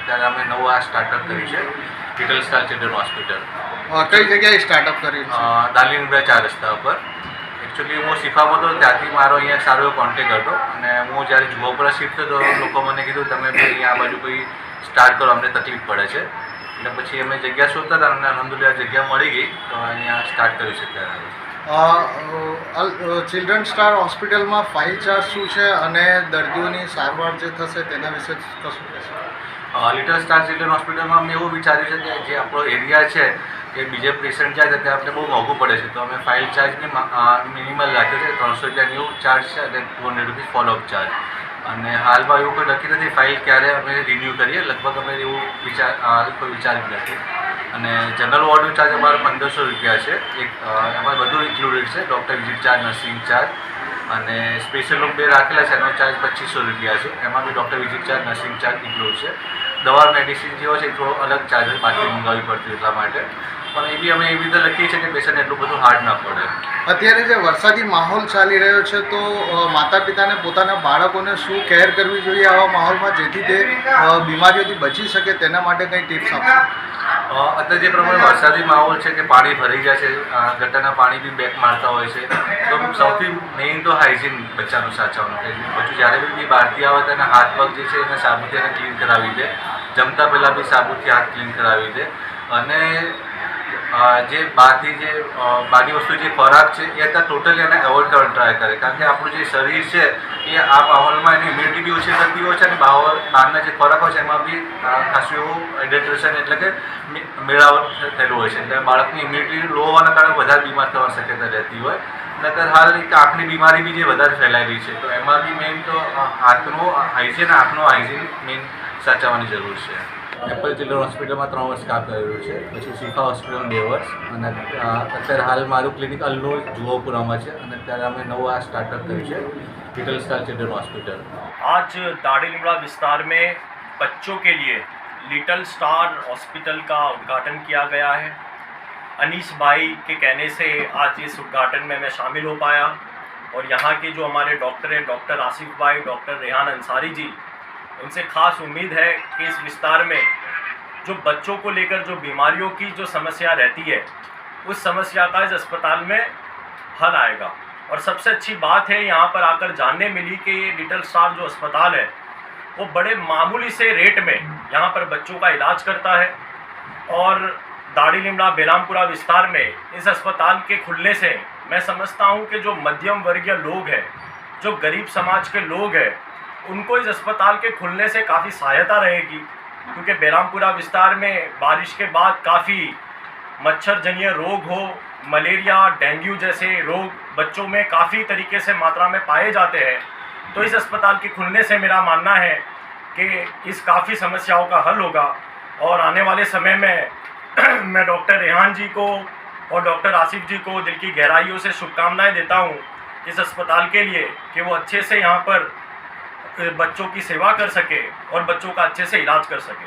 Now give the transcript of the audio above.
અત્યારે અમે નવું આ સ્ટાર્ટઅપ કર્યું છે લિટલ સ્ટાર ચિલ્ડ્રન હોસ્પિટલ. કઈ જગ્યાએ સ્ટાર્ટઅપ કર્યું છે? દાલીનગર 4 રસ્તા ઉપર. એકચ્યુઅલી હું શીખવામાં હતો ત્યાંથી મારો અહીંયા સારો એવો કોન્ટેક્ટ હતો અને હું જ્યારે જુવાપુરા શિફ્ટ થયો તો લોકો મને કીધું તમે ભાઈ અહીંયા આ બાજુ કોઈ સ્ટાર્ટ કરો, અમને તકલીફ પડે છે. એટલે પછી અમે જગ્યા શોધતા હતા અને અલહમદુલિલ્લાહ જગ્યા મળી ગઈ તો અહીંયા સ્ટાર્ટ કર્યું છે અત્યારે. ચિલ્ડ્રન સ્ટાર હોસ્પિટલમાં ફાઇલ ચાર્જ શું છે અને દર્દીઓની સારવાર જે થશે તેના વિશે કશું કહેશો? લિટલ સ્ટાર ચિલ્ડ્રન હોસ્પિટલમાં અમે એવું વિચાર્યું છે કે જે આપણો એરિયા છે કે બીજે પેશન્ટ જાય તો ત્યાં આપણે બહુ મોંઘું પડે છે, તો અમે ફાઇલ ચાર્જને મિનિમલ રાખ્યો છે. 300 ચાર્જ છે અને 200 રૂપીસ ફોલોઅપ ચાર્જ. અને હાલમાં એવું કોઈ નક્કી નથી ફાઇલ ક્યારે અમે રિન્યૂ કરીએ, લગભગ અમે એવું કોઈ વિચાર્યું નથી. અને જનરલ વોર્ડનો ચાર્જ અમારો 1500 રૂપિયા છે. એમાં બધું ઇન્ક્લુડેડ છે, doctor visit charge, nursing charge અને સ્પેશિયલ રૂમ 2 રાખેલા છે એનો ચાર્જ 2500 રૂપિયા છે. એમાં બી doctor visit charge, nursing charge include છે. દવા મેડિસિન જે હોય છે એ થોડો અલગ ચાર્જ બહારથી મંગાવવી પડતી એટલા માટે, પણ એ બી અમે એવી રીતે લખીએ છીએ કે પેશન્ટને એટલું બધું હાર્ડ ના પડે. અત્યારે જે વરસાદી માહોલ ચાલી રહ્યો છે તો માતા પિતાને પોતાના બાળકોને શું કેર કરવી જોઈએ આવા માહોલમાં જેથી તે બીમારીઓથી બચી શકે, તેના માટે કંઈ ટિપ્સ આપો? અત્યારે જે પ્રમાણે વરસાદી માહોલ છે કે પાણી ભરાઈ જાય છે, ગટરના પાણી બી બેક મારતા હોય છે, તો સૌથી મેઇન તો હાઇજીન બચ્ચાનું સાચવવાનું છે. બધું જ્યારે બી બહારથી આવે તો એના હાથ પગ જે છે એને સાબુથી એને ક્લીન કરાવી દે, જમતા પહેલાં બી સાબુથી હાથ ક્લીન કરાવી દે. અને જે બહારથી જે બહારની વસ્તુ જે ખોરાક છે એ અત્યારે ટોટલી એને એવોઇડ કરવાનો ટ્રાય કરે, કારણ કે આપણું જે શરીર છે એ આ માહોલમાં એની ઇમ્યુનિટી બી ઓછી થતી હોય છે અને બહારના જે ખોરાક હોય છે એમાં બી ખાસું એવું એડિટ્રેશન એટલે કે મેળાવટ થયેલું હોય છે. એટલે બાળકની ઇમ્યુનિટી લો હોવાના કારણે વધારે બીમાર થવાની શક્યતા રહેતી હોય. અને અત્યારે હાલ એક આંખની બીમારી બી જે વધારે ફેલાયેલી છે, તો એમાં બી મેઇન તો આંખનું હાઇજીન મેઇન સાચવવાની જરૂર છે. એપલ ચિલ્ડ્રન હોસ્પિટલમાં 3 વર્ષ કામ કરેલું છે, પછી શિફા હોસ્પિટલમાં 2 વર્ષ અને અત્યારે હાલ મારું ક્લિનિક અલ્નૂર જુવાપુરામાં છે અને અત્યારે અમે નવું આ સ્ટાર્ટઅપ કર્યું છે લિટલ स्टार चिल्ड्रन हॉस्पिटल. आज दाड़ीलिमड़ा विस्तार में बच्चों के लिए लिटल स्टार हॉस्पिटल का उद्घाटन किया गया है. अनीस भाई के कहने से आज इस उद्घाटन में मैं शामिल हो पाया और यहाँ के जो हमारे डॉक्टर हैं, डॉक्टर आसिफ भाई, डॉक्टर रेहान अंसारी जी, उनसे ख़ास उम्मीद है कि इस विस्तार में जो बच्चों को लेकर जो बीमारियों की जो समस्या रहती है उस समस्या का इस अस्पताल में हल आएगा. और सबसे अच्छी बात है यहाँ पर आकर जानने मिली कि ये लिटल स्टार जो अस्पताल है वो बड़े मामूली से रेट में यहाँ पर बच्चों का इलाज करता है. और दाड़ीलिमड़ा बेरामपुरा विस्तार में इस अस्पताल के खुलने से मैं समझता हूँ कि जो मध्यम वर्गीय लोग हैं, जो गरीब समाज के लोग हैं, उनको इस अस्पताल के खुलने से काफ़ी सहायता रहेगी, क्योंकि बेरामपुरा विस्तार में बारिश के बाद काफ़ी मच्छरजन्य रोग हो, मलेरिया, डेंगू जैसे रोग बच्चों में काफ़ी तरीके से मात्रा में पाए जाते हैं. तो इस अस्पताल के खुलने से मेरा मानना है कि इस काफ़ी समस्याओं का हल होगा. और आने वाले समय में मैं डॉक्टर रेहान जी को और डॉक्टर आसिफ जी को दिल की गहराइयों से शुभकामनाएं देता हूँ इस अस्पताल के लिए कि वो अच्छे से यहाँ पर बच्चों की सेवा कर सके और बच्चों का अच्छे से इलाज कर सके.